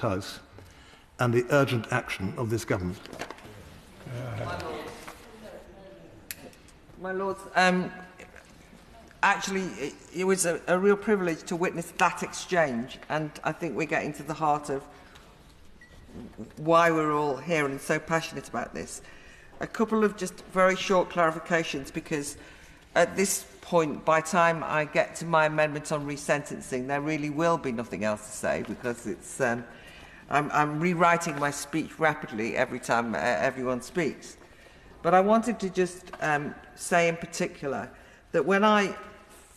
House and the urgent action of this government. My Lords, actually, it was a real privilege to witness that exchange, and I think we're getting to the heart of why we're all here and so passionate about this. A couple of just very short clarifications, because at this point, by the time I get to my amendment on resentencing, there really will be nothing else to say, because it's I'm rewriting my speech rapidly every time everyone speaks. But I wanted to just say in particular that when I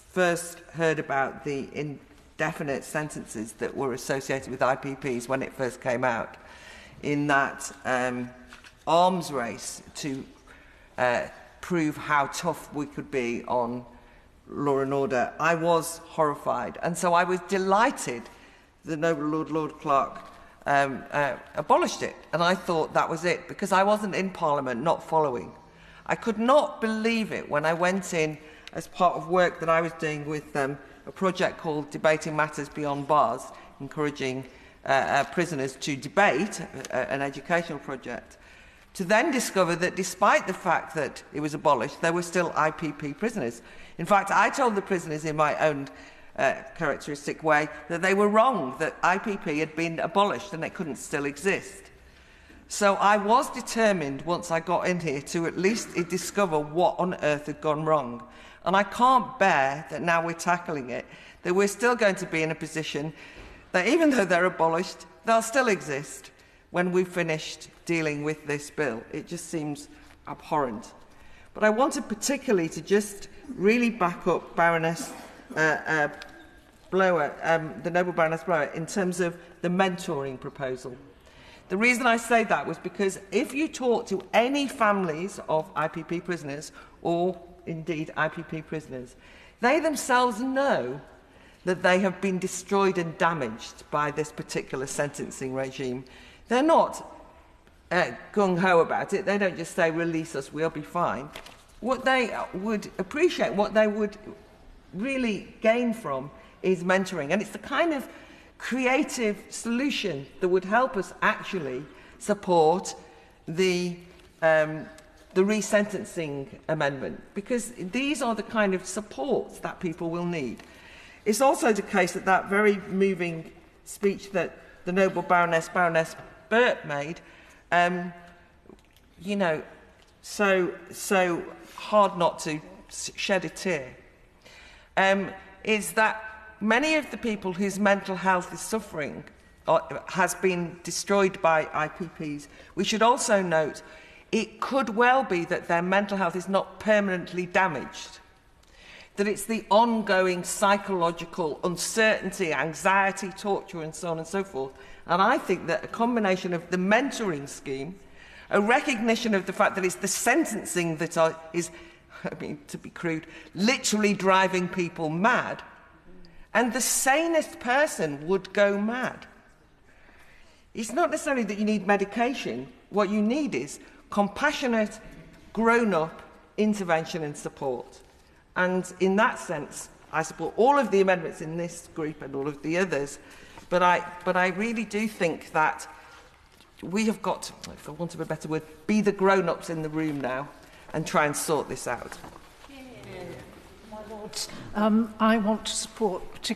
first heard about the indefinite sentences that were associated with IPPs when it first came out, in that arms race to prove how tough we could be on law and order, I was horrified. And so I was delighted the noble Lord Clerk abolished it. And I thought that was it, because I wasn't in Parliament, not following. I could not believe it when I went in as part of work that I was doing with a project called Debating Matters Beyond Bars, encouraging prisoners to debate, an educational project, to then discover that despite the fact that it was abolished, there were still IPP prisoners. In fact, I told the prisoners in my own characteristic way that they were wrong, that IPP had been abolished and it couldn't still exist. So I was determined, once I got in here, to at least discover what on earth had gone wrong. And I can't bear that now we're tackling it, that we're still going to be in a position that even though they're abolished, they'll still exist when we've finished dealing with this bill. It just seems abhorrent. But I wanted particularly to just really back up Baroness Blower, the noble Baroness Blower, in terms of the mentoring proposal. The reason I say that was because if you talk to any families of IPP prisoners, or indeed IPP prisoners, they themselves know that they have been destroyed and damaged by this particular sentencing regime. They're not gung-ho about it. They don't just say, release us, we'll be fine. What they would appreciate, what they would really gain from, is mentoring. And it's the kind of creative solution that would help us actually support the resentencing amendment, because these are the kind of supports that people will need. It's also the case that that very moving speech that the noble Baroness Burt made, you know, so hard not to shed a tear, is that many of the people whose mental health is suffering has been destroyed by IPPs. We should also note it could well be that their mental health is not permanently damaged, that it's the ongoing psychological uncertainty, anxiety, torture, and so on and so forth. And I think that a combination of the mentoring scheme, a recognition of the fact that it's the sentencing that is, I mean, to be crude, literally driving people mad, and the sanest person would go mad. It's not necessarily that you need medication. What you need is compassionate, grown-up intervention and support. And in that sense, I support all of the amendments in this group and all of the others. But I really do think that we have got to, for want of a better word, be the grown-ups in the room now and try and sort this out. My Lords, I want to support particularly